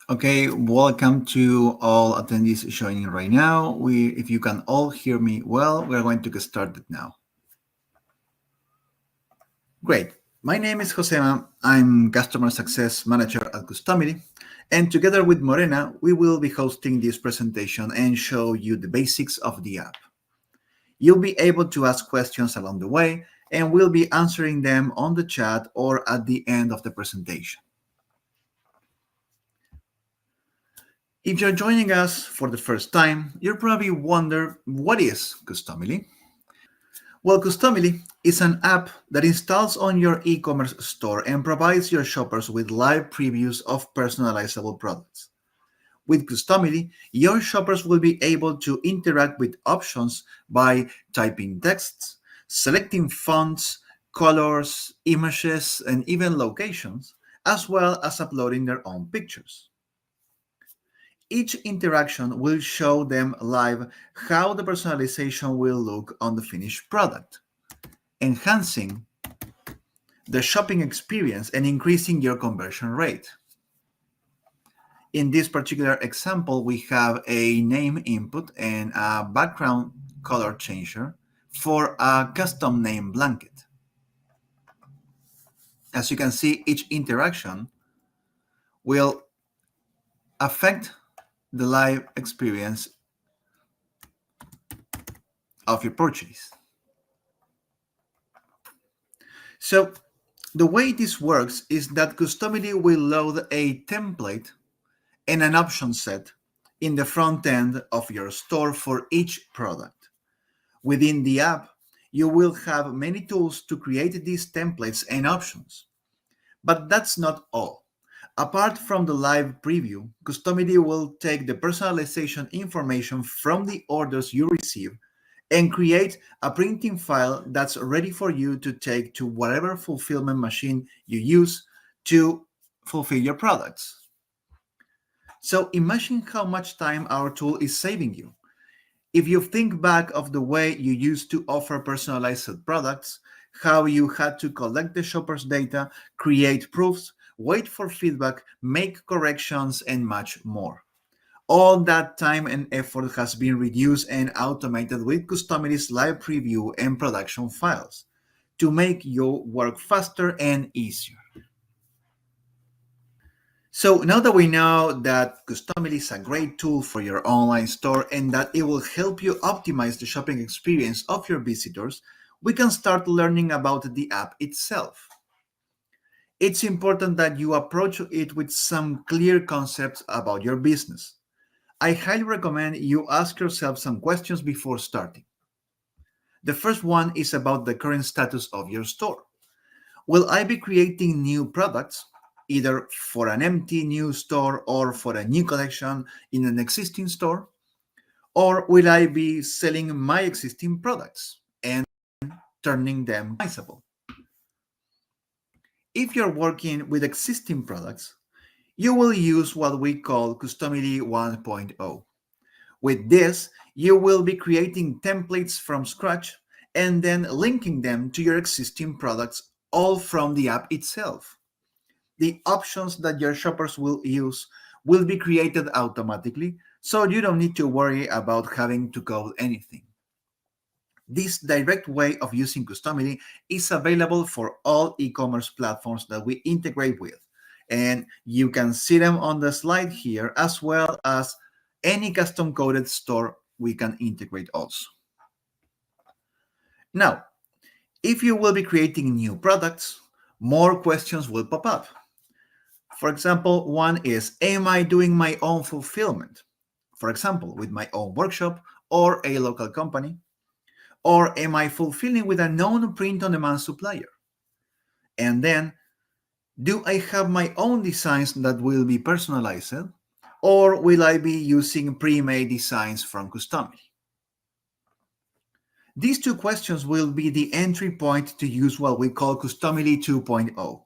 Okay, welcome to all attendees joining right now. If you can all hear me well, we're going to get started now. Great. My name is Josema. I'm Customer Success Manager at Customily. And together with Morena, we will be hosting this presentation and show you the basics of the app. You'll be able to ask questions along the way, and we'll be answering them on the chat or at the end of the presentation. If you're joining us for the first time, you'll probably wonder, what is Customily? Well, Customily is an app that installs on your e-commerce store and provides your shoppers with live previews of personalizable products. With Customily, your shoppers will be able to interact with options by typing texts, selecting fonts, colors, images, and even locations, as well as uploading their own pictures. Each interaction will show them live how the personalization will look on the finished product, enhancing the shopping experience and increasing your conversion rate. In this particular example, we have a name input and a background color changer for a custom name blanket. As you can see, each interaction will affect the live experience of your purchase. So the way this works is that Customily will load a template and an option set in the front end of your store for each product. Within the app, you will have many tools to create these templates and options. But that's not all. Apart from the live preview, Customily will take the personalization information from the orders you receive and create a printing file that's ready for you to take to whatever fulfillment machine you use to fulfill your products. So imagine how much time our tool is saving you. If you think back of the way you used to offer personalized products, how you had to collect the shopper's data, create proofs, wait for feedback, make corrections, and much more. All that time and effort has been reduced and automated with Customily's live preview and production files to make your work faster and easier. So now that we know that Customily is a great tool for your online store and that it will help you optimize the shopping experience of your visitors, we can start learning about the app itself. It's important that you approach it with some clear concepts about your business. I highly recommend you ask yourself some questions before starting. The first one is about the current status of your store. Will I be creating new products, either for an empty new store or for a new collection in an existing store? Or will I be selling my existing products and turning them customizable? If you're working with existing products, you will use what we call Customily 1.0. With this, you will be creating templates from scratch and then linking them to your existing products, all from the app itself. The options that your shoppers will use will be created automatically, so you don't need to worry about having to code anything. This direct way of using Customily is available for all e-commerce platforms that we integrate with, and you can see them on the slide here, as well as any custom coded store we can integrate also. Now, if you will be creating new products, more questions will pop up. For example, one is, am I doing my own fulfillment? For example, with my own workshop or a local company? Or am I fulfilling with a known print-on-demand supplier? And then, do I have my own designs that will be personalized? Or will I be using pre-made designs from Customily? These two questions will be the entry point to use what we call Customily 2.0.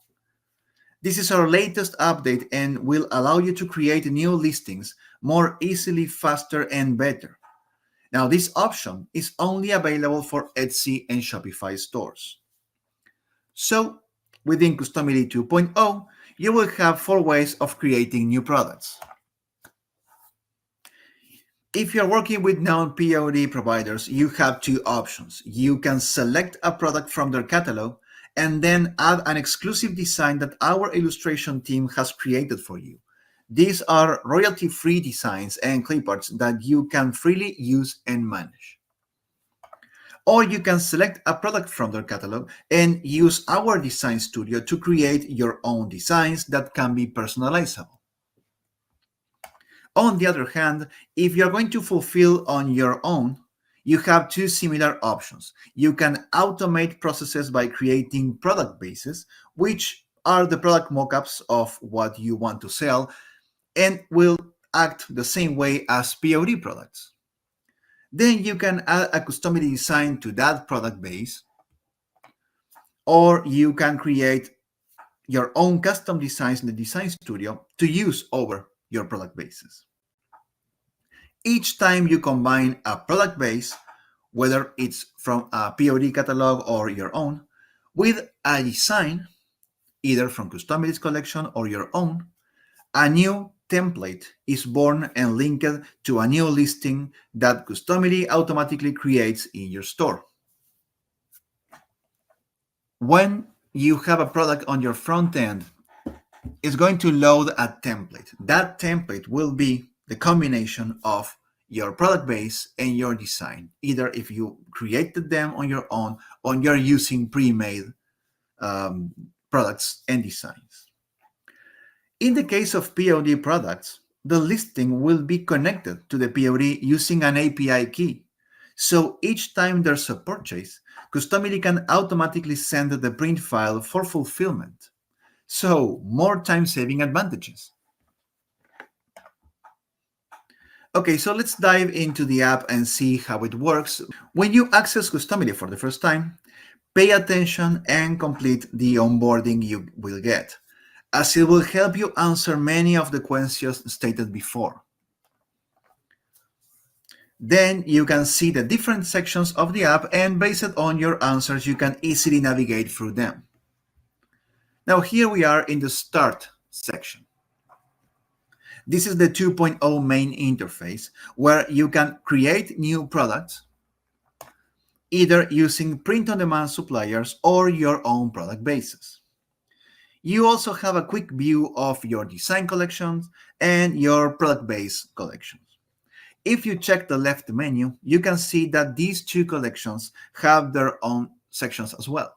This is our latest update and will allow you to create new listings more easily, faster, and better. Now, this option is only available for Etsy and Shopify stores. So, within Customily 2.0, you will have 4 ways of creating new products. If you're working with non-POD providers, you have 2 options. You can select a product from their catalog and then add an exclusive design that our illustration team has created for you. These are royalty-free designs and cliparts that you can freely use and manage. Or you can select a product from their catalog and use our design studio to create your own designs that can be personalizable. On the other hand, if you're going to fulfill on your own, you have 2 similar options. You can automate processes by creating product bases, which are the product mockups of what you want to sell and will act the same way as POD products. Then you can add a customized design to that product base, or you can create your own custom designs in the design studio to use over your product bases. Each time you combine a product base, whether it's from a POD catalog or your own, with a design, either from Customily's collection or your own, a new template is born and linked to a new listing that Customily automatically creates in your store. When you have a product on your front end, it's going to load a template. That template will be the combination of your product base and your design, either if you created them on your own or you're using pre-made products and designs. In the case of POD products, the listing will be connected to the POD using an API key. So each time there's a purchase, Customily can automatically send the print file for fulfillment. So more time-saving advantages. Okay, so let's dive into the app and see how it works. When you access Customily for the first time, pay attention and complete the onboarding you will get, as it will help you answer many of the questions stated before. Then you can see the different sections of the app, and based on your answers, you can easily navigate through them. Now here we are in the Start section. This is the 2.0 main interface where you can create new products, either using print-on-demand suppliers or your own product bases. You also have a quick view of your design collections and your product base collections. If you check the left menu, you can see that these 2 collections have their own sections as well.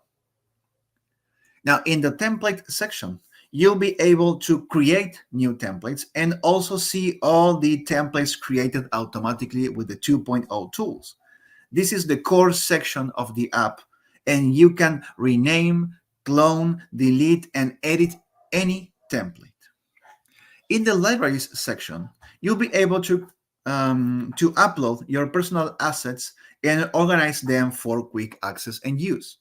Now, in the template section, you'll be able to create new templates and also see all the templates created automatically with the 2.0 tools. This is the core section of the app, and you can rename, clone, delete, and edit any template. In the libraries section, you'll be able to upload your personal assets and organize them for quick access and use.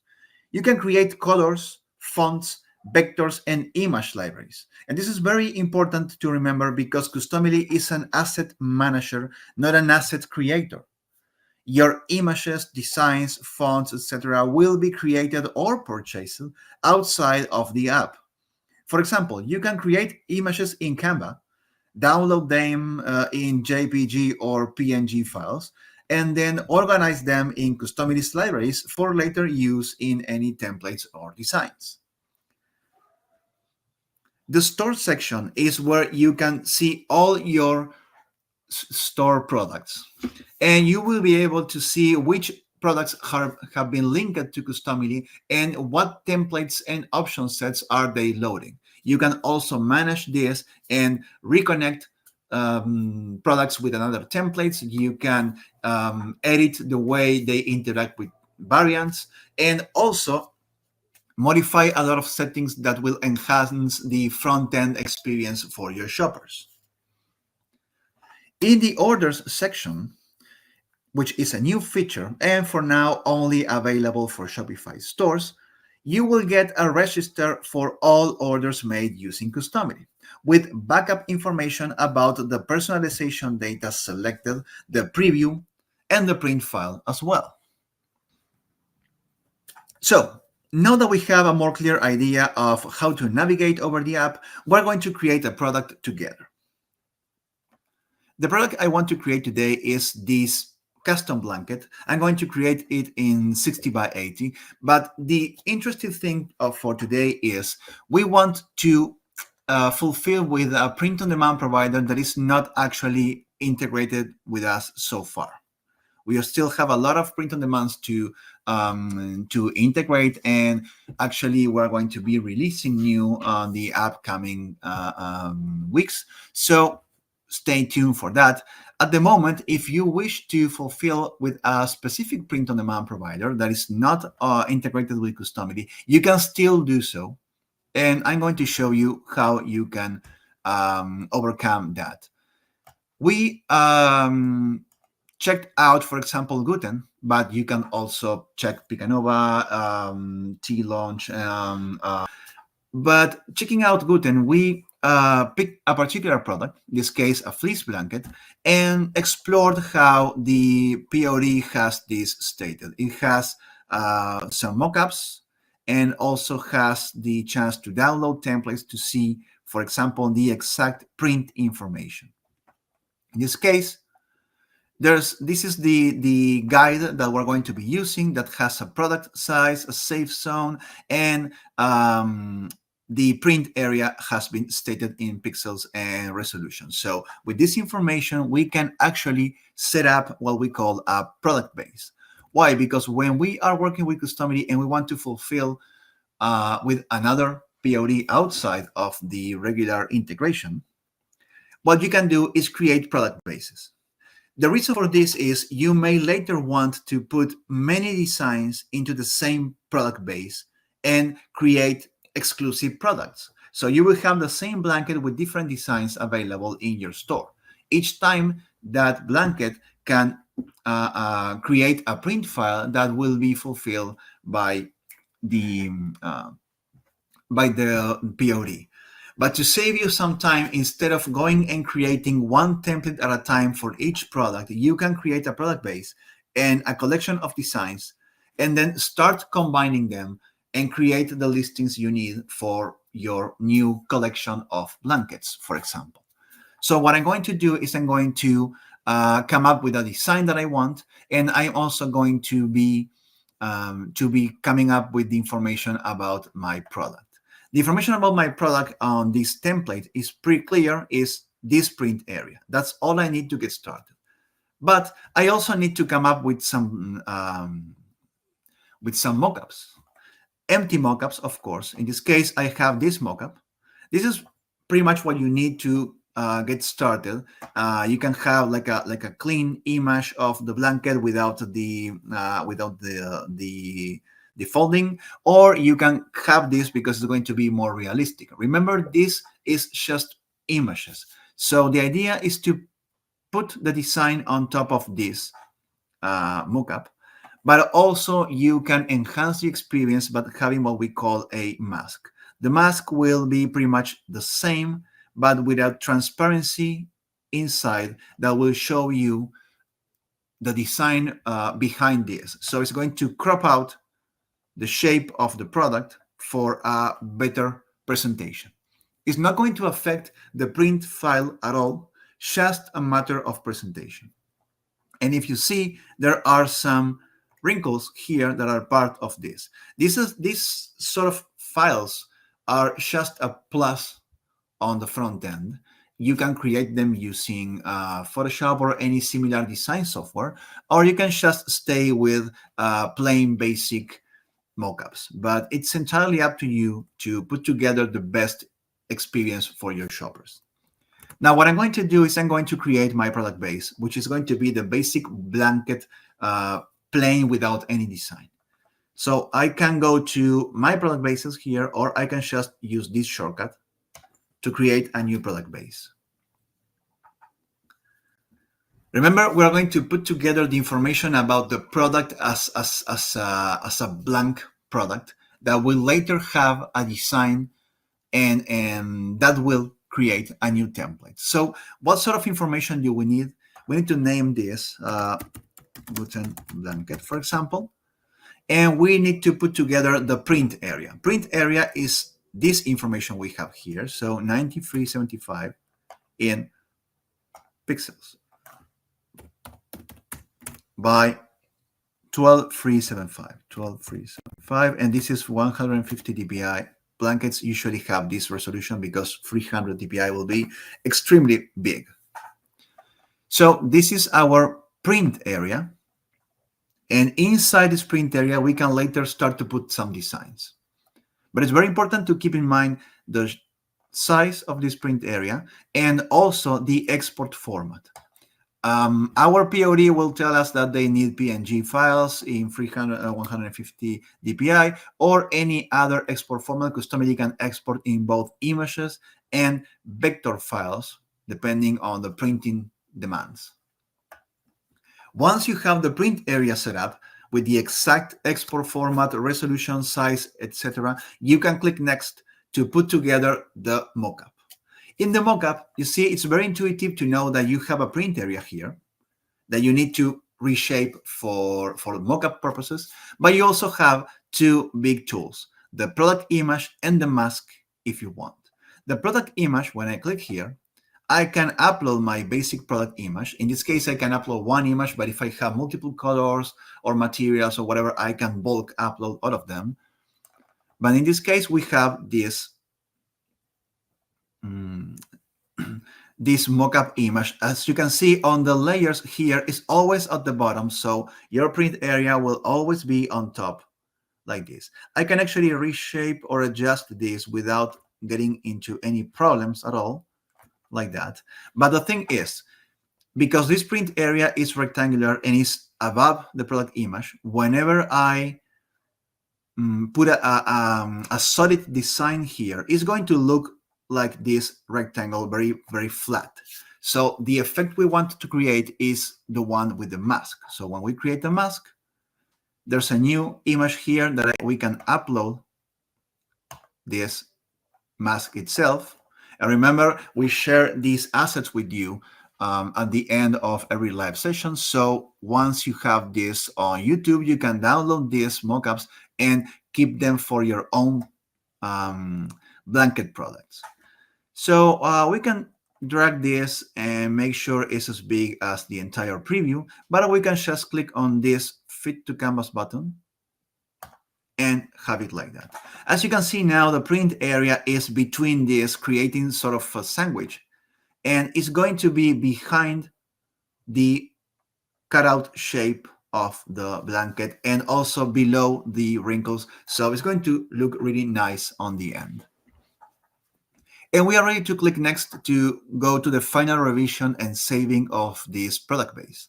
You can create colors, fonts, vectors, and image libraries. And this is very important to remember because Customily is an asset manager, not an asset creator. Your images, designs, fonts, etc. will be created or purchased outside of the app. For example, you can create images in Canva, download them in JPG or PNG files, and then organize them in Customily's libraries for later use in any templates or designs. The store section is where you can see all your store products, and you will be able to see which products have been linked to Customily and what templates and option sets are they loading. You can also manage this and reconnect products with another templates. You can edit the way they interact with variants, and also modify a lot of settings that will enhance the front-end experience for your shoppers. In the orders section, which is a new feature and for now only available for Shopify stores, you will get a register for all orders made using Customily, with backup information about the personalization data selected, the preview, and the print file as well. So, Now that we have a more clear idea of how to navigate over the app, we're going to create a product together. The product I want to create today is this custom blanket. I'm going to create it in 60 by 80, but the interesting thing for today is we want to fulfill with a print-on-demand provider that is not actually integrated with us so far. We still have a lot of print-on-demands to integrate, and actually we're going to be releasing new on the upcoming weeks. So stay tuned for that. At the moment, if you wish to fulfill with a specific print-on-demand provider that is not integrated with Customily, you can still do so. And I'm going to show you how you can overcome that. We checked out, for example, Gooten, but you can also check Picanova, T-Launch. But checking out Gooten, we picked a particular product, in this case, a fleece blanket, and explored how the POD has this stated. It has some mockups and also has the chance to download templates to see, for example, the exact print information. In this case, this is the guide that we're going to be using that has a product size, a safe zone, and the print area has been stated in pixels and resolution. So with this information, we can actually set up what we call a product base. Why? Because when we are working with Customily and we want to fulfill with another POD outside of the regular integration, what you can do is create product bases. The reason for this is you may later want to put many designs into the same product base and create exclusive products. So you will have the same blanket with different designs available in your store. Each time that blanket can create a print file that will be fulfilled by the POD. But to save you some time, instead of going and creating one template at a time for each product, you can create a product base and a collection of designs, and then start combining them and create the listings you need for your new collection of blankets, for example. So what I'm going to do is I'm going to come up with a design that I want, and I'm also going to be coming up with the information about my product. The information about my product on this template is pretty clear, is this print area. That's all I need to get started. But I also need to come up with some mockups. Empty mockups, of course. In this case, I have this mockup. This is pretty much what you need to get started. You can have like a clean image of the blanket without the folding, or you can have this because it's going to be more realistic. Remember, this is just images. So the idea is to put the design on top of this mockup, but also you can enhance the experience by having what we call a mask. The mask will be pretty much the same, but without transparency inside that will show you the design behind this. So it's going to crop out the shape of the product for a better presentation. It's not going to affect the print file at all, just a matter of presentation. And if you see, there are some wrinkles here that are part of this. These sort of files are just a plus on the front end. You can create them using Photoshop or any similar design software, or you can just stay with plain basic mockups. But it's entirely up to you to put together the best experience for your shoppers. Now, what I'm going to do is I'm going to create my product base, which is going to be the basic blanket plain without any design. So I can go to my product bases here, or I can just use this shortcut to create a new product base. Remember, we're going to put together the information about the product as a blank product that will later have a design, and that will create a new template. So what sort of information do we need? We need to name this Gooten blanket, for example. and we need to put together the print area. Print area is this information we have here, so 9375 in pixels by 12375, and this is 150 dpi. Blankets usually have this resolution because 300 dpi will be extremely big. So this is our print area, and inside this print area we can later start to put some designs. But it's very important to keep in mind the size of this print area and also the export format. Our POD will tell us that they need PNG files in 150 dpi or any other export format. Customily can export in both images and vector files depending on the printing demands. Once you have the print area set up with the exact export format, resolution, size, etc., you can click next to put together the mockup. In the mockup, you see it's very intuitive to know that you have a print area here that you need to reshape for mockup purposes, but you also have two big tools, the product image and the mask if you want. The product image, when I click here, I can upload my basic product image. In this case, I can upload one image, but if I have multiple colors or materials or whatever, I can bulk upload all of them. But in this case, we have this this mockup image. As you can see on the layers here, is always at the bottom, so your print area will always be on top like this. I can actually reshape or adjust this without getting into any problems at all, like that. But the thing is, because this print area is rectangular and is above the product image, whenever I put a solid design here, it's going to look like this rectangle, very, very flat. So the effect we want to create is the one with the mask. So when we create a mask, there's a new image here that we can upload this mask itself. And remember, we share these assets with you at the end of every live session. So once you have this on YouTube, you can download these mockups and keep them for your own blanket products. So we can drag this and make sure it's as big as the entire preview, but we can just click on this Fit to Canvas button and have it like that. As you can see now, the print area is between this, creating sort of a sandwich, and it's going to be behind the cutout shape of the blanket and also below the wrinkles. So it's going to look really nice on the end. And we are ready to click next to go to the final revision and saving of this product base.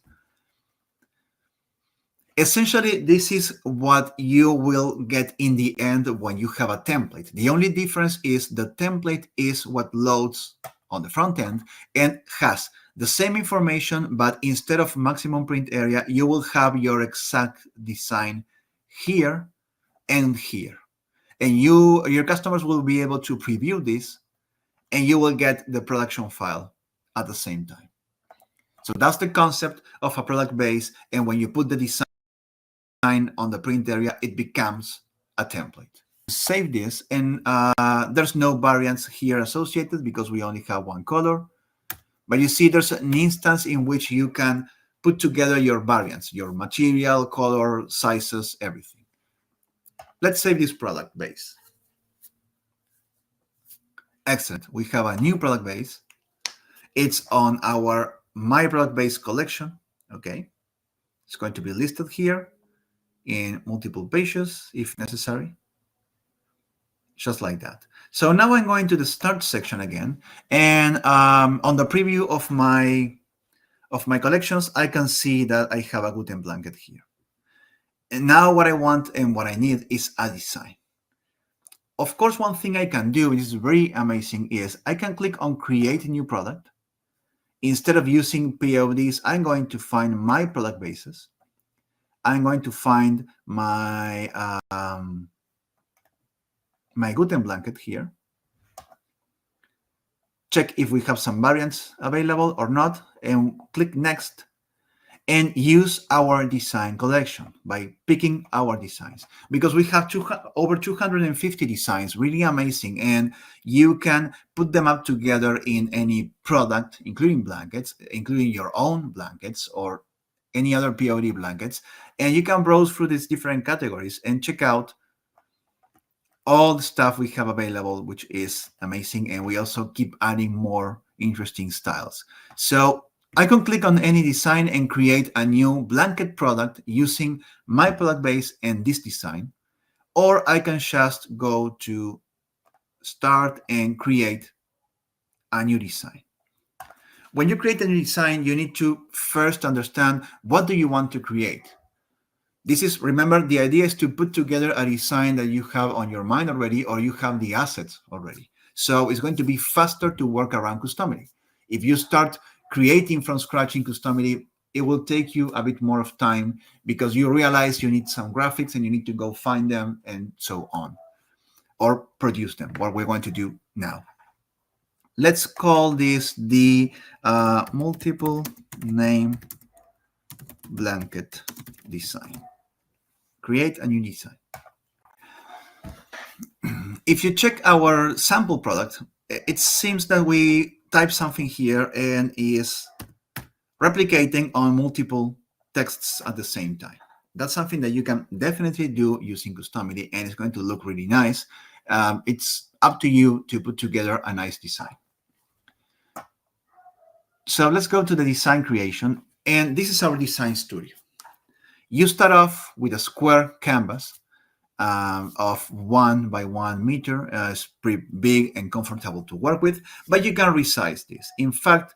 Essentially, this is what you will get in the end when you have a template. The only difference is the template is what loads on the front end and has the same information, but instead of maximum print area, you will have your exact design here and here. And your customers will be able to preview this, and you will get the production file at the same time. So that's the concept of a product base. And when you put the design on the print area, it becomes a template. Save this, and there's no variants here associated because we only have one color. But you see there's an instance in which you can put together your variants, your material, color, sizes, everything. Let's save this product base. Excellent. We have a new product base. It's on our My Product Base collection. Okay. It's going to be listed here in multiple pages if necessary. Just like that. So now I'm going to the start section again. And on the preview of my collections, I can see that I have a Gooten blanket here. And now what I want and what I need is a design. Of course, one thing I can do, which is very amazing, is I can click on Create a New Product. Instead of using PODs, I'm going to find my product bases. I'm going to find my my Gooten blanket here. Check if we have some variants available or not, and click Next. and use our design collection by picking our designs, because we have over 250 designs, really amazing, and you can put them up together in any product, including blankets, including your own blankets or any other POD blankets, and you can browse through these different categories and check out all the stuff we have available, which is amazing. And we also keep adding more interesting styles. So I can click on any design and create a new blanket product using my product base and this design. Or I can just go to start and create a new design. When you create a new design, you need to first understand what do you want to create. This is, remember, the idea is to put together a design that you have on your mind already, or you have the assets already. So it's going to be faster to work around Customily. If you start creating from scratch in Customily, it will take you a bit more of time because you realize you need some graphics and you need to go find them and so on, or produce them, what we're going to do now. Let's call this the multiple name blanket design. Create a new design. If you check our sample product, it seems that we type something here and is replicating on multiple texts at the same time. That's something that you can definitely do using Customily, and it's going to look really nice. It's up to you to put together a nice design. So let's go to the design creation, and this is our design studio. You start off with a square canvas of 1 by 1 meter. It's pretty big and comfortable to work with, but you can resize this. In fact,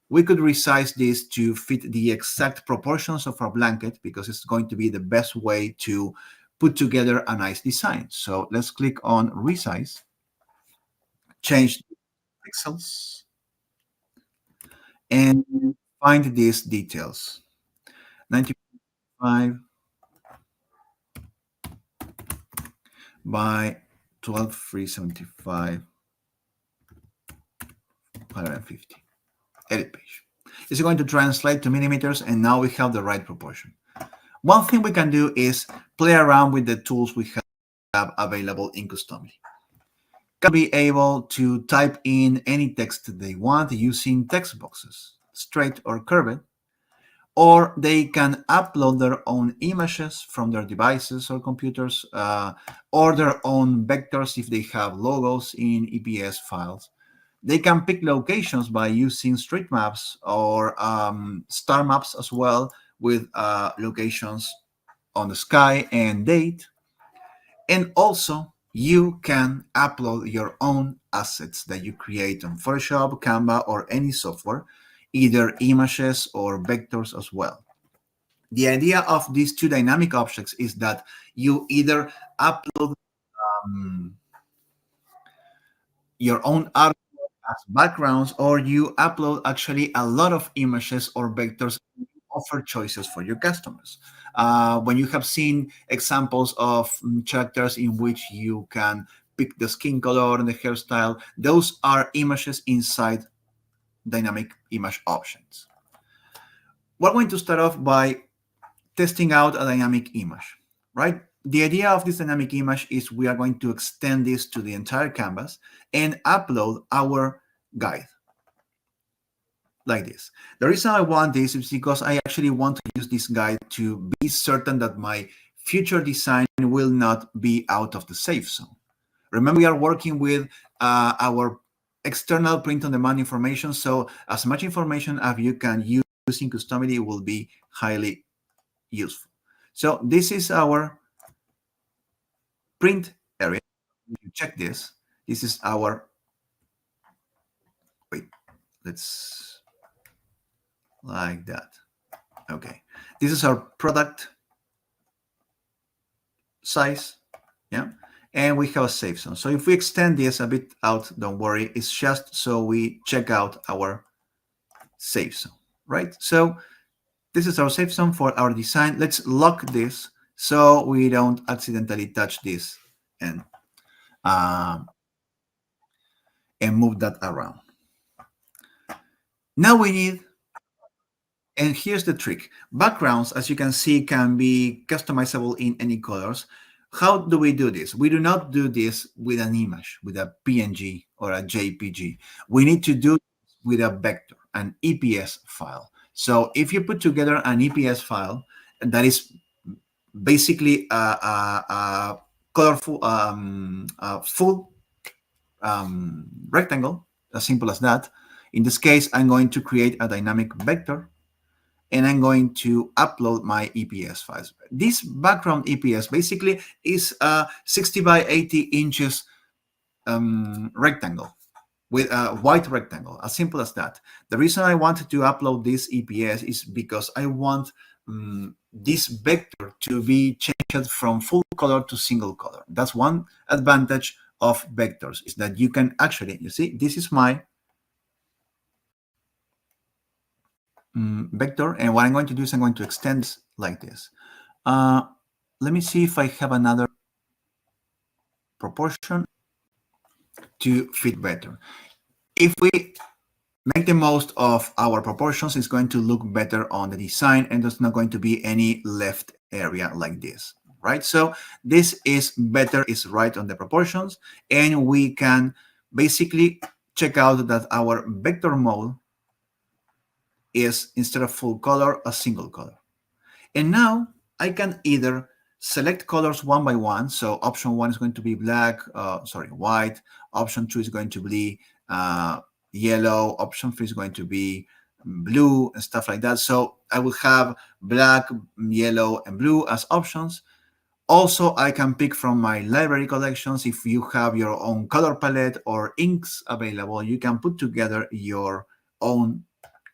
we could resize this to fit the exact proportions of our blanket because it's going to be the best way to put together a nice design. So let's click on resize, change pixels, and find these details. 95 by 12,375, 150. Edit page. It's going to translate to millimeters, and now we have the right proportion. One thing we can do is play around with the tools we have available in Customily. Can be able to type in any text they want using text boxes, straight or curved, or they can upload their own images from their devices or computers, or their own vectors if they have logos in EPS files. They can pick locations by using street maps or star maps as well, with locations on the sky and date. And also, you can upload your own assets that you create on Photoshop, Canva, or any software, either images or vectors as well. The idea of these two dynamic objects is that you either upload your own art as backgrounds, or you upload actually a lot of images or vectors, and you offer choices for your customers. When you have seen examples of characters in which you can pick the skin color and the hairstyle, those are images inside dynamic image options. We're going to start off by testing out a dynamic image, right? The idea of this dynamic image is we are going to extend this to the entire canvas and upload our guide like this. The reason I want this is because I actually want to use this guide to be certain that my future design will not be out of the safe zone. Remember, we are working with our external print-on-demand information, so as much information as you can use in Customily will be highly useful. So this is our print area. If you check this, this is our, wait, let's, like that. Okay, this is our product size, yeah, and we have a safe zone. So if we extend this a bit out, don't worry, it's just so we check out our safe zone, right? So this is our safe zone for our design. Let's lock this so we don't accidentally touch this and move that around. Now we need And here's the trick. Backgrounds, as you can see, can be customizable in any colors. How do we do this? We do not do this with an image, with a PNG or a JPG. We need to do this with a vector, an EPS file. So if you put together an EPS file that is basically a colorful, a full rectangle, as simple as that. In this case, I'm going to create a dynamic vector and I'm going to upload my EPS files. This background EPS basically is a 60 by 80 inches rectangle with a white rectangle, as simple as that. The reason I wanted to upload this EPS is because I want this vector to be changed from full color to single color. That's one advantage of vectors, is that you can actually, you see, this is my vector, and what I'm going to do is I'm going to extend this like this. Let me see if I have another proportion to fit better. If we make the most of our proportions, it's going to look better on the design, and there's not going to be any left area like this, right? So this is better, is right on the proportions, and we can basically check out that our vector mode is, instead of full color, a single color. And now I can either select colors one by one. So option 1 is going to be black, white. Option 2 is going to be yellow. Option 3 is going to be blue and stuff like that. So I will have black, yellow, and blue as options. Also, I can pick from my library collections. If you have your own color palette or inks available, you can put together your own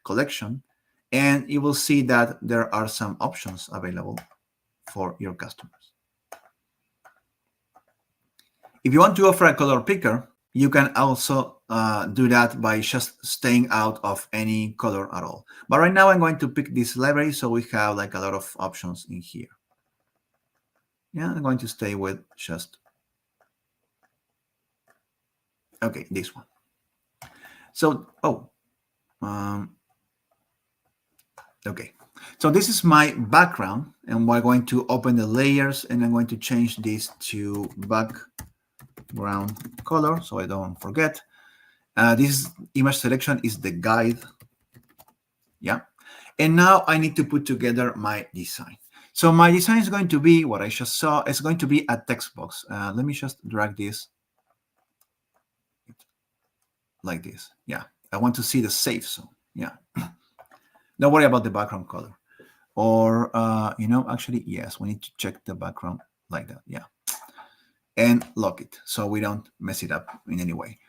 collection, and you will see that there are some options available for your customers. If you want to offer a color picker, you can also do that by just staying out of any color at all. But right now I'm going to pick this library, so we have like a lot of options in here. Yeah, I'm going to stay with just, okay, this one. So, okay. So this is my background, and we're going to open the layers, and I'm going to change this to background color so I don't forget. This image selection is the guide. Yeah. And now I need to put together my design. So my design is going to be what I just saw. It's going to be a text box. Let me just drag this like this. Yeah. I want to see the safe zone. Yeah. Don't worry about the background color. Or, actually, yes, we need to check the background like that. Yeah. And lock it so we don't mess it up in any way.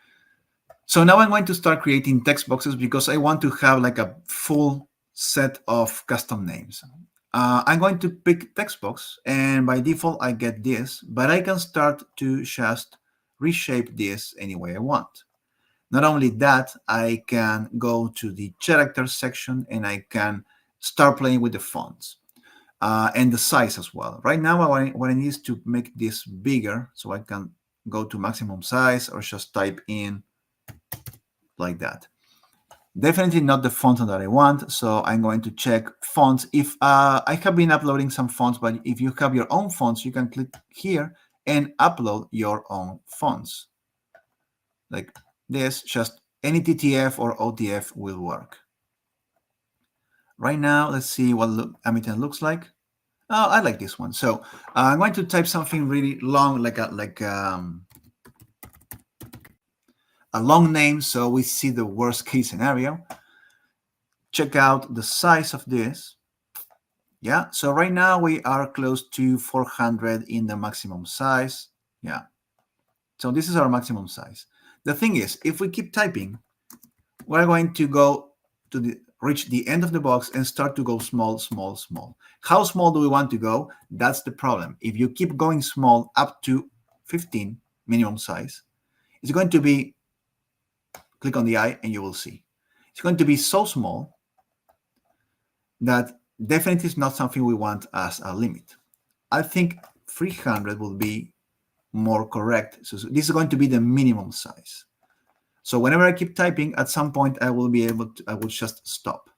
So now I'm going to start creating text boxes because I want to have like a full set of custom names. I'm going to pick text box, and by default I get this, but I can start to just reshape this any way I want. Not only that, I can go to the characters section and I can start playing with the fonts and the size as well. Right now, what I need is to make this bigger, so I can go to maximum size or just type in like that. Definitely not the font that I want, so I'm going to check fonts. If I have been uploading some fonts, but if you have your own fonts, you can click here and upload your own fonts. Like this, just any TTF or OTF will work. Right now, let's see what Amitan looks like. Oh, I like this one. So I'm going to type something really long, like a long name, so we see the worst case scenario. Check out the size of this. Yeah, so right now we are close to 400 in the maximum size. Yeah, so this is our maximum size. The thing is, if we keep typing, we're going to go to reach the end of the box and start to go small, small, small. How small do we want to go? That's the problem. If you keep going small up to 15 minimum size, it's going to be, click on the eye and you will see. It's going to be so small that definitely is not something we want as a limit. I think 300 will be more correct. So this is going to be the minimum size. So whenever I keep typing, at some point I will be able to, I will just stop.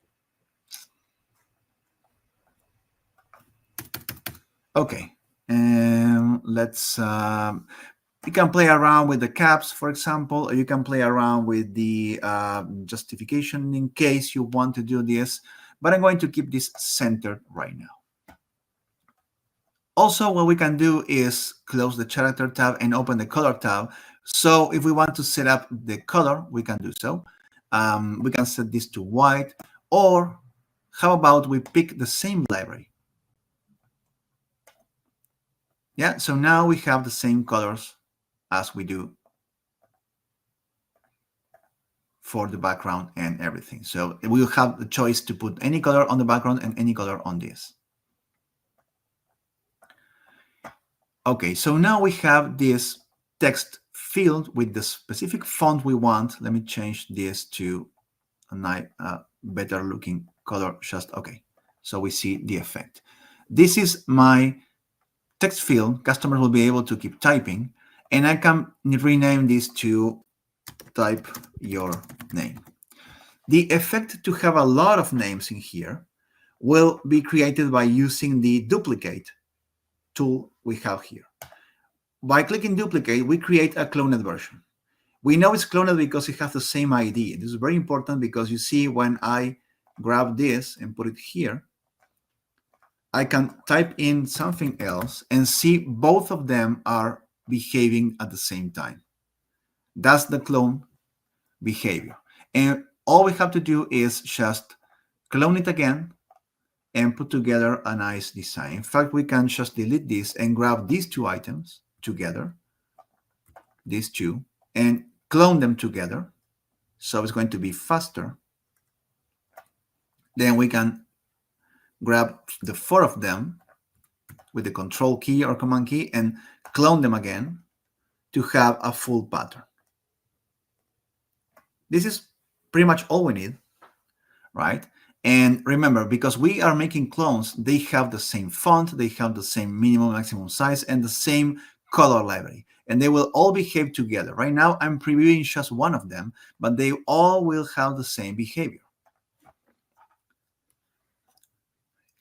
Okay, and let's you can play around with the caps, for example, or you can play around with the justification in case you want to do this, but I'm going to keep this centered right now. Also, what we can do is close the character tab and open the color tab. So if we want to set up the color, we can do so. We can set this to white, or how about we pick the same library? Yeah, so now we have the same colors as we do for the background and everything. So we'll have the choice to put any color on the background and any color on this. Okay, so now we have this text field with the specific font we want. Let me change this to a nice, better looking color. Just okay. So we see the effect. This is my text field. Customers will be able to keep typing, and I can rename this to type your name. The effect to have a lot of names in here will be created by using the duplicate tool we have here. By clicking duplicate, we create a cloned version. We know it's cloned because it has the same ID. This is very important because you see when I grab this and put it here, I can type in something else and see both of them are behaving at the same time. That's the clone behavior. And all we have to do is just clone it again and put together a nice design. In fact, we can just delete this and grab these two items together, these two, and clone them together. So it's going to be faster. Then we can grab the four of them with the control key or command key and clone them again to have a full pattern. This is pretty much all we need, right? And remember, because we are making clones, they have the same font, they have the same minimum, maximum size, and the same color library. And they will all behave together. Right now, I'm previewing just one of them, but they all will have the same behavior.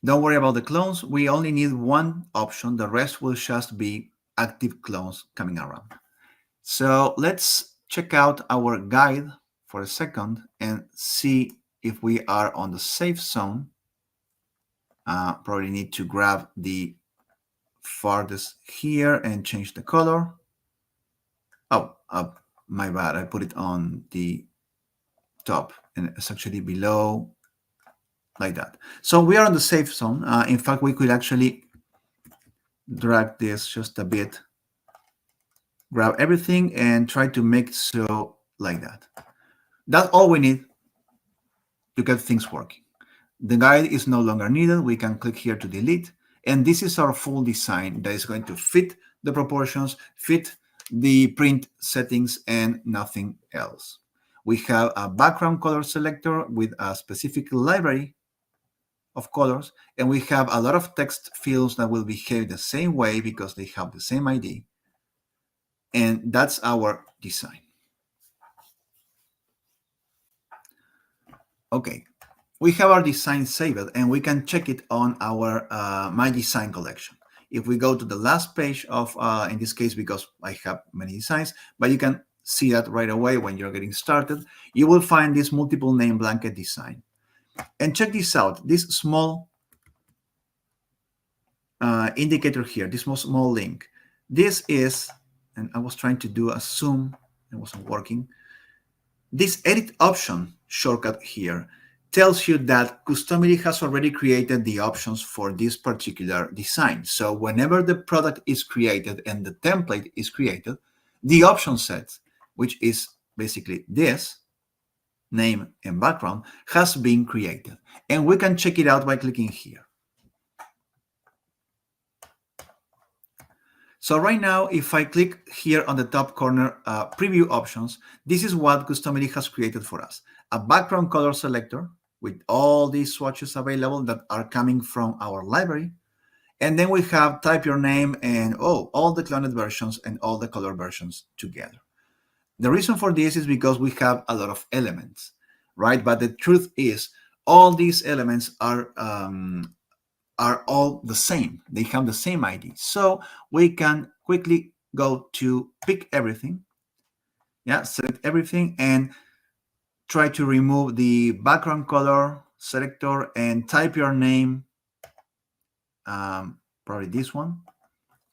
Don't worry about the clones. We only need one option. The rest will just be active clones coming around. So let's check out our guide for a second and see if we are on the safe zone. Probably need to grab the farthest here and change the color. Oh, my bad. I put it on the top and it's actually below like that. So we are on the safe zone. In fact, we could actually drag this just a bit, grab everything and try to make so like that. That's all we need to get things working. The guide is no longer needed. We can click here to delete. And this is our full design that is going to fit the proportions, fit the print settings, and nothing else. We have a background color selector with a specific library of colors, and we have a lot of text fields that will behave the same way because they have the same ID. And that's our design. Okay, we have our design saved and we can check it on our My Design collection. If we go to the last page of, in this case, because I have many designs, but you can see that right away when you're getting started, you will find this multiple name blanket design. And check this out, this small indicator here, this small link. This is, and I was trying to do a zoom, it wasn't working. This edit option shortcut here tells you that Customily has already created the options for this particular design. So whenever the product is created and the template is created, the option set, which is basically this, name and background, has been created. And we can check it out by clicking here. So right now, if I click here on the top corner, preview options, this is what Customily has created for us. A background color selector with all these swatches available that are coming from our library. And then we have type your name and all the cloned versions and all the color versions together. The reason for this is because we have a lot of elements, right? But the truth is all these elements are are all the same. They have the same ID. So we can quickly go to pick everything. Yeah, select everything and try to remove the background color selector and type your name. Probably this one.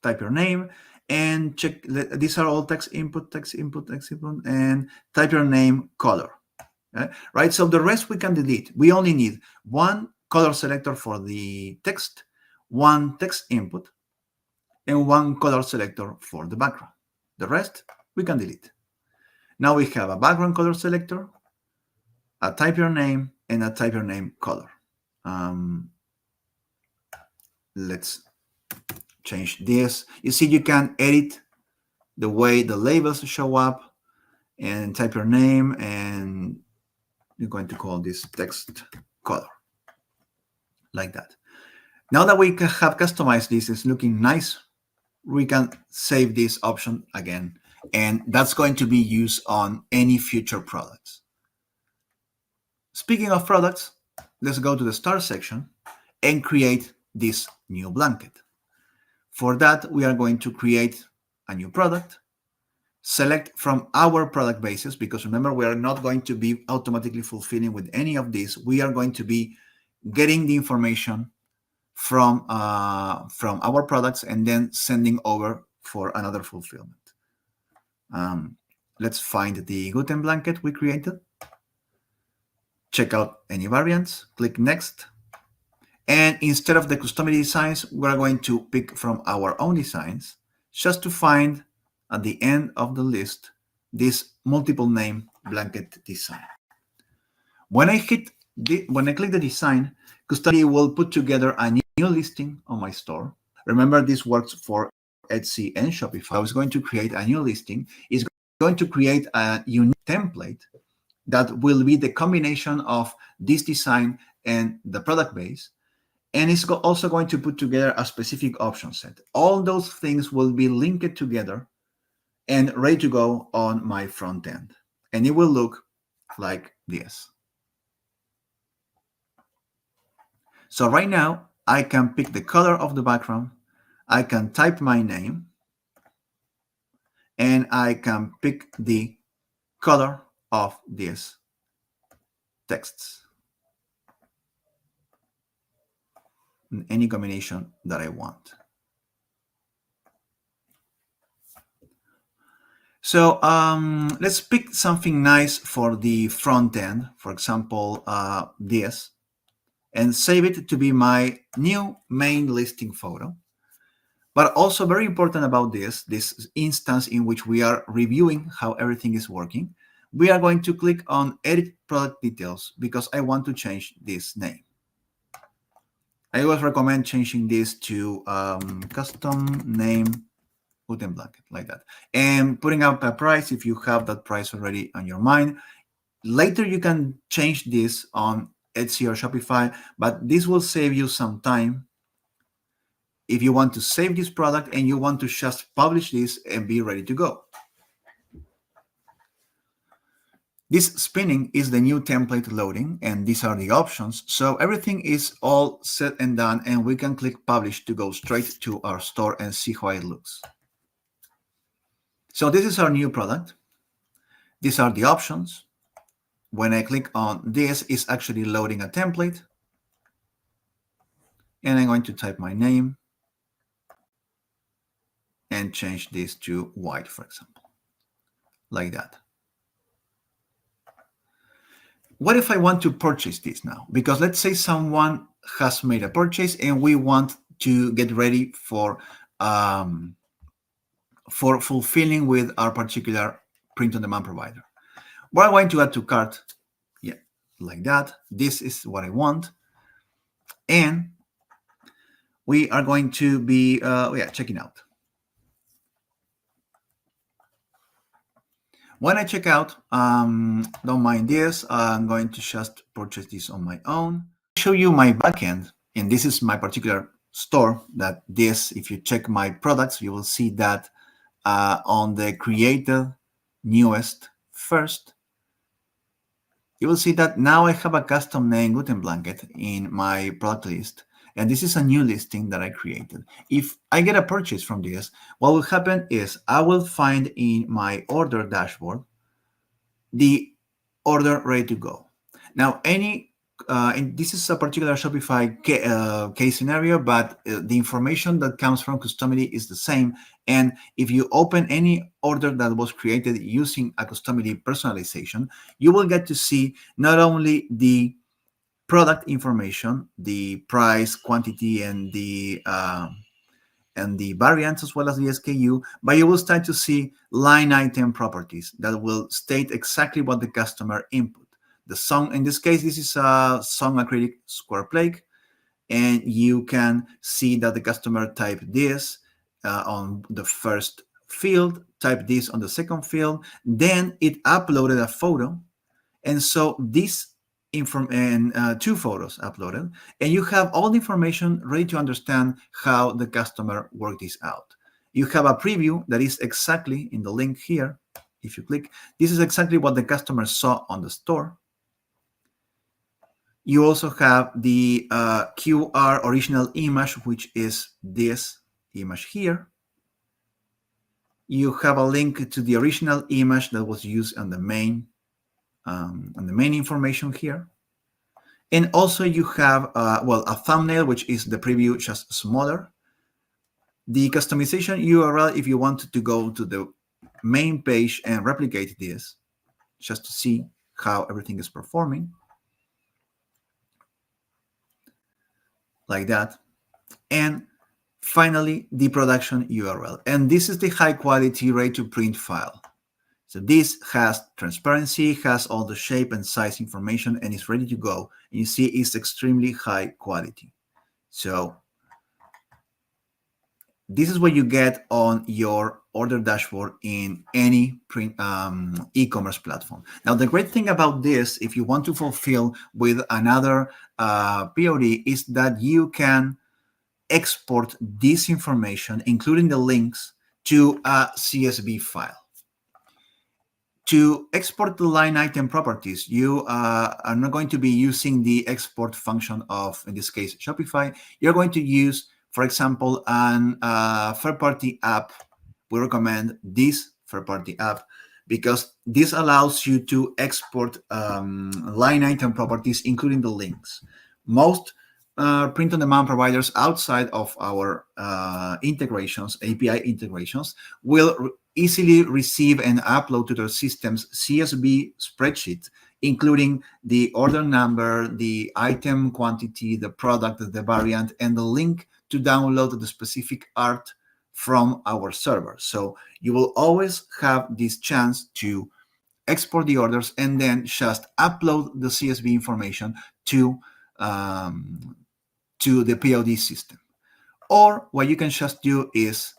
Type your name and check. These are all text input, text input, text input, and type your name, color. Right? So the rest we can delete. We only need one color selector for the text, one text input, and one color selector for the background. The rest we can delete. Now we have a background color selector, a type your name, and a type your name color. Let's change this. You see, you can edit the way the labels show up and type your name, and you're going to call this text color, like that. Now that we have customized this, it's looking nice, we can save this option again, and that's going to be used on any future products. Speaking of products, let's go to the start section and create this new blanket. For that, we are going to create a new product, select from our product bases, because remember, we are not going to be automatically fulfilling with any of these. We are going to be getting the information from our products and then sending over for another fulfillment. Let's find the Gooten blanket we created. Check out any variants, click next. And instead of the Customily designs, we're going to pick from our own designs, just to find at the end of the list this multiple name blanket design. When I click the design, Customily will put together a new listing on my store. Remember, this works for Etsy and Shopify. I was going to create a new listing. It's going to create a unique template that will be the combination of this design and the product base. And it's also going to put together a specific option set. All those things will be linked together and ready to go on my front end. And it will look like this. So right now, I can pick the color of the background. I can type my name. And I can pick the color of these texts. In any combination that I want. So let's pick something nice for the front end, for example, this, and save it to be my new main listing photo. But also very important about this instance in which we are reviewing how everything is working, we are going to click on Edit Product Details because I want to change this name. I always recommend changing this to custom name Gooten blanket, like that. And putting up a price if you have that price already on your mind. Later, you can change this on Etsy or Shopify, but this will save you some time if you want to save this product and you want to just publish this and be ready to go. This spinning is the new template loading, and these are the options. So everything is all set and done, and we can click publish to go straight to our store and see how it looks. So this is our new product. These are the options. When I click on this, it's actually loading a template. And I'm going to type my name and change this to white, for example, like that. What if I want to purchase this now? Because let's say someone has made a purchase and we want to get ready for fulfilling with our particular print-on-demand provider. We're going to add to cart, yeah, like that. This is what I want. And we are going to be checking out. When I check out, don't mind this. I'm going to just purchase this on my own. I'll show you my backend, and this is my particular store. That this, if you check my products, you will see that on the created newest first, you will see that now I have a custom name Gooten blanket in my product list, and this is a new listing that I created. If I get a purchase from this, what will happen is I will find in my order dashboard the order ready to go. Now, and this is a particular Shopify case scenario, but the information that comes from Customily is the same. And if you open any order that was created using a Customily personalization, you will get to see not only the product information, the price, quantity, and the variants as well as the SKU, but you will start to see line item properties that will state exactly what the customer input. The song, in this case, this is a song acrylic square plate, and you can see that the customer typed this on the first field, typed this on the second field, then it uploaded a photo, and so this two photos uploaded, and you have all the information ready to understand how the customer worked this out. You have a preview that is exactly in the link here. If you click, this is exactly what the customer saw on the store. You also have the QR original image, which is this image here. You have a link to the original image that was used on the main information here. And also you have, a thumbnail, which is the preview, just smaller. The customization URL, if you want to go to the main page and replicate this, just to see how everything is performing. Like that. And finally, the production URL. And this is the high quality ready to print file. So this has transparency, has all the shape and size information, and is ready to go. And you see it's extremely high quality. So this is what you get on your order dashboard in any e-commerce platform. Now, the great thing about this, if you want to fulfill with another POD, is that you can export this information, including the links, to a CSV file. To export the line item properties, you are not going to be using the export function of, in this case, Shopify. You're going to use, for example, a third-party app. We recommend this third-party app because this allows you to export line item properties, including the links. Most print-on-demand providers outside of our integrations, API integrations, will easily receive and upload to their systems CSV spreadsheet, including the order number, the item quantity, the product, the variant, and the link to download the specific art from our server. So you will always have this chance to export the orders and then just upload the CSV information to the POD system. Or what you can just do is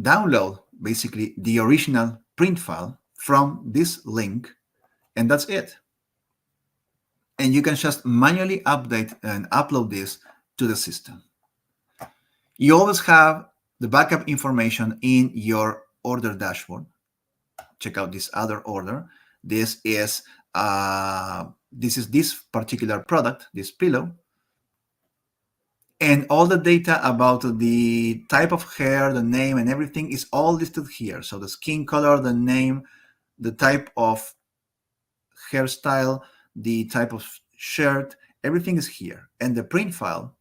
download basically the original print file from this link, and that's it. And you can just manually update and upload this to the system. You always have the backup information in your order dashboard. Check out this other order. This is this particular product, this pillow. And all the data about the type of hair, the name, and everything is all listed here. So the skin color, the name, the type of hairstyle, the type of shirt, everything is here. And the print file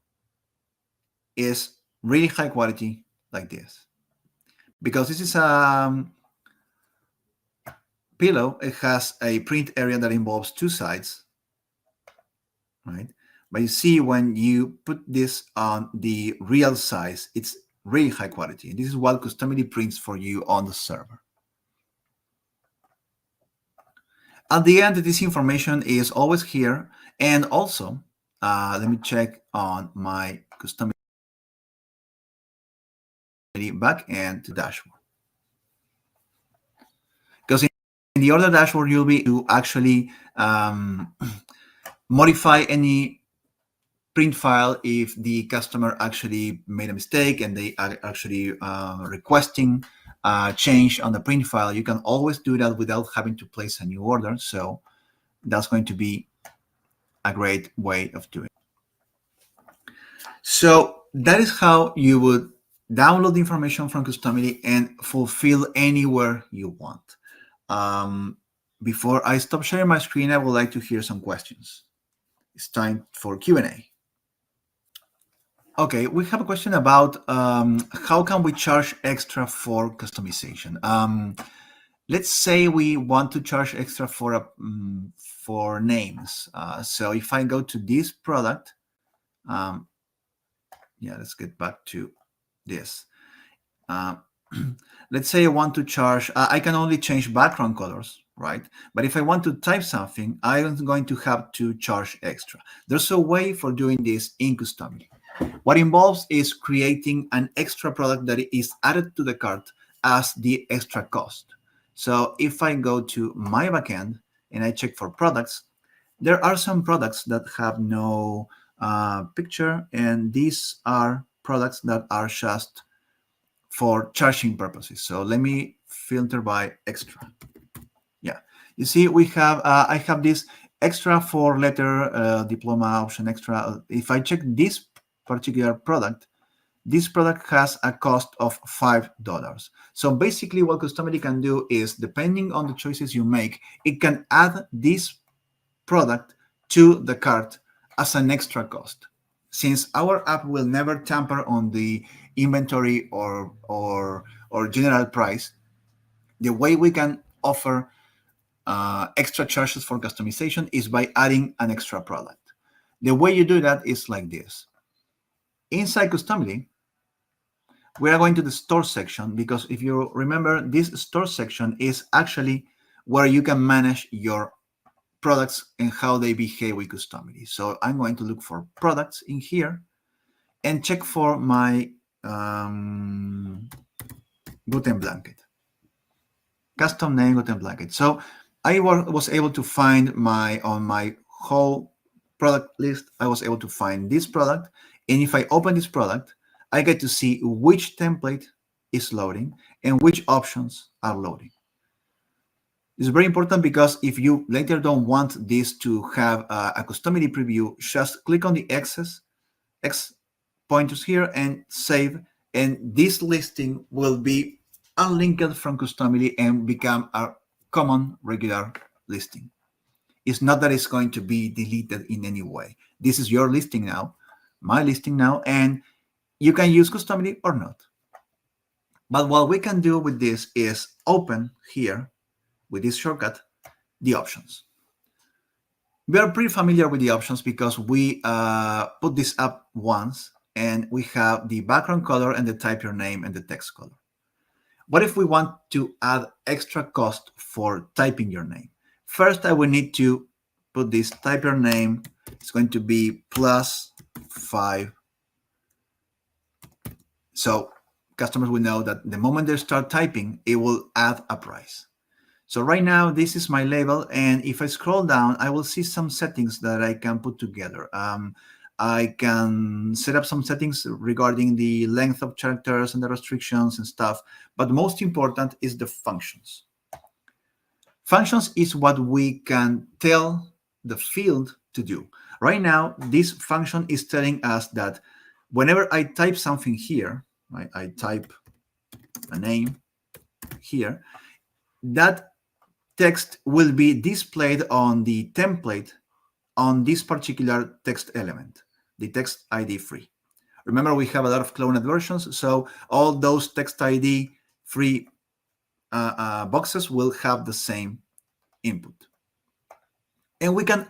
is really high quality like this. Because this is a pillow, it has a print area that involves two sides, right? But you see when you put this on the real size, it's really high quality. This is what Customily prints for you on the server. At the end, this information is always here. And also, let me check on my Customily backend dashboard. Because in the order dashboard, you'll be able to actually modify any print file if the customer actually made a mistake and they are actually requesting change on the print file. You can always do that without having to place a new order. So that's going to be a great way of doing it. So that is how you would download the information from Customily and fulfill anywhere you want. Um, Before I stop sharing my screen, I would like to hear some questions. It's time for Q&A. Okay, we have a question about how can we charge extra for customization? Let's say we want to charge extra for names. So if I go to this product, um, yeah, let's get back to this. Uh, let's say I want to charge, I can only change background colors, right? But if I want to type something, I'm going to have to charge extra. There's a way for doing this in Customily. What involves is creating an extra product that is added to the cart as the extra cost. So if I go to my backend and I check for products, there are some products that have no picture, and these are products that are just for charging purposes. So let me filter by extra. Yeah, you see, we have I have this extra 4-letter diploma option extra. If I check this particular product, this product has a cost of $5. So basically, what Customily can do is, depending on the choices you make, it can add this product to the cart as an extra cost. Since our app will never tamper on the inventory or general price, the way we can offer extra charges for customization is by adding an extra product. The way you do that is like this. Inside Customily, we are going to the store section, because if you remember, this store section is actually where you can manage your products and how they behave with Customily. So I'm going to look for products in here and check for my Gooten blanket, custom name Gooten blanket. So I was able to find on my whole product list, I was able to find this product. And if I open this product, I get to see which template is loading and which options are loading. It's very important, because if you later don't want this to have a Customily preview, just click on the X pointers here and save, and this listing will be unlinked from Customily and become a common regular listing. It's not that it's going to be deleted in any way. This is your listing now, my listing now, and you can use Customily or not. But what we can do with this is open here with this shortcut the options. We are pretty familiar with the options because we put this up once, and we have the background color and the type your name and the text color. What if we want to add extra cost for typing your name? First, I will need to put this type your name. It's going to be +5. So customers will know that the moment they start typing, it will add a price. So right now, this is my label, and if I scroll down, I will see some settings that I can put together. I can set up some settings regarding the length of characters and the restrictions and stuff, but most important is the functions. Functions is what we can tell the field to do. Right now, this function is telling us that whenever I type something here, right, I type a name here, that text will be displayed on the template on this particular text element, the text ID free. Remember, we have a lot of cloned versions, so all those text ID free boxes will have the same input. And we can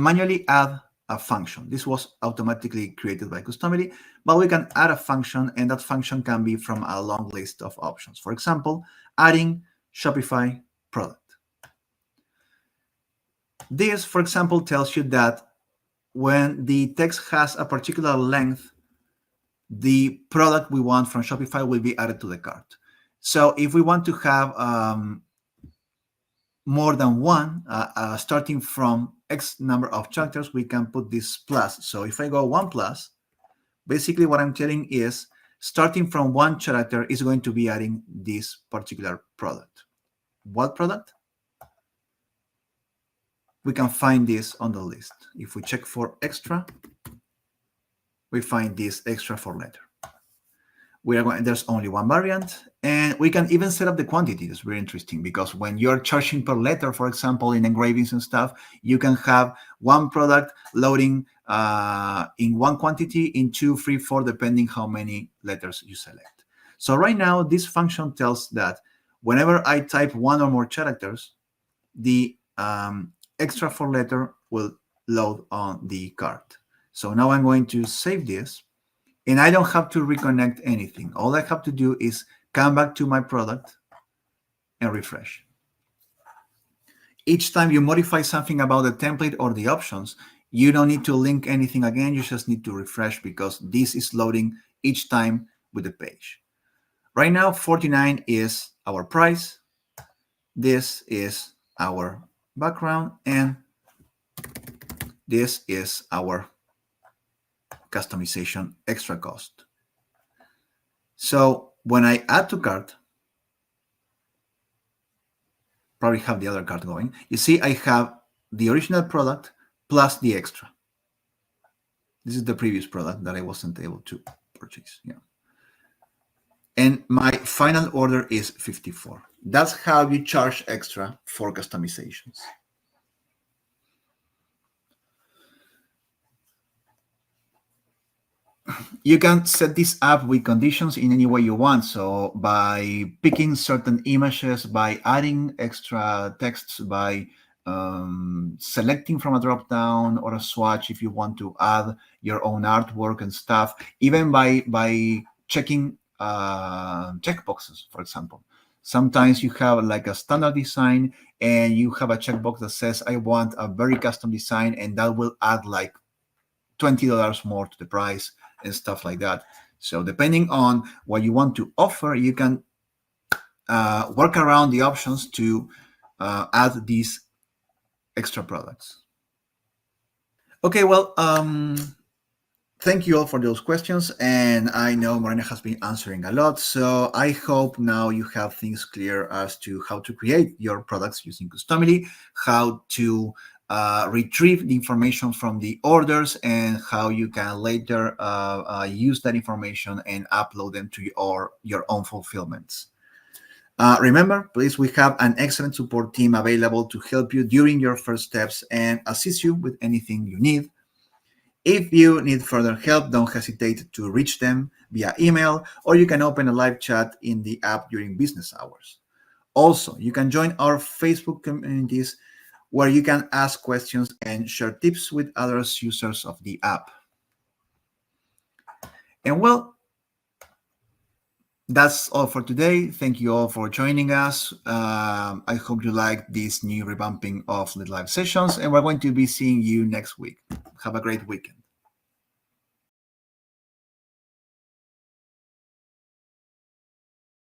manually add a function. This was automatically created by Customily, but we can add a function, and that function can be from a long list of options. For example, adding Shopify product. This, for example, tells you that when the text has a particular length, the product we want from Shopify will be added to the cart. So if we want to have more than one, starting from X number of characters, we can put this plus. So if I go 1+, basically what I'm telling is, starting from 1 character is going to be adding this particular product. What product? We can find this on the list. If we check for extra, we find this extra for letter. There's only one variant, and we can even set up the quantity. It's very interesting because when you're charging per letter, for example, in engravings and stuff, you can have one product loading in one quantity, in 2, 3, 4, depending how many letters you select. So right now, this function tells that whenever I type one or more characters, the extra for letter will load on the cart. So now I'm going to save this, and I don't have to reconnect anything. All I have to do is come back to my product and refresh. Each time you modify something about the template or the options, you don't need to link anything again. You just need to refresh because this is loading each time with the page. Right now, 49 is our price. This is our background, and this is our customization extra cost. So when I add to cart, probably have the other cart going, you see I have the original product plus the extra. This is the previous product that I wasn't able to purchase. Yeah. And my final order is 54. That's how you charge extra for customizations. You can set this up with conditions in any way you want. So by picking certain images, by adding extra texts, by selecting from a drop down or a swatch if you want to add your own artwork and stuff, even by checking checkboxes, for example. Sometimes you have like a standard design and you have a checkbox that says I want a very custom design, and that will add like $20 more to the price and stuff like that. So depending on what you want to offer, you can work around the options to add these extra products. Okay, well, thank you all for those questions. And I know Morena has been answering a lot. So I hope now you have things clear as to how to create your products using Customily, how to retrieve the information from the orders, and how you can later use that information and upload them to your own fulfillments. Remember, please, we have an excellent support team available to help you during your first steps and assist you with anything you need. If you need further help, don't hesitate to reach them via email, or you can open a live chat in the app during business hours. Also, you can join our Facebook communities where you can ask questions and share tips with other users of the app. And well, that's all for today. Thank you all for joining us. I hope you liked this new revamping of the live sessions, and we're going to be seeing you next week. Have a great weekend.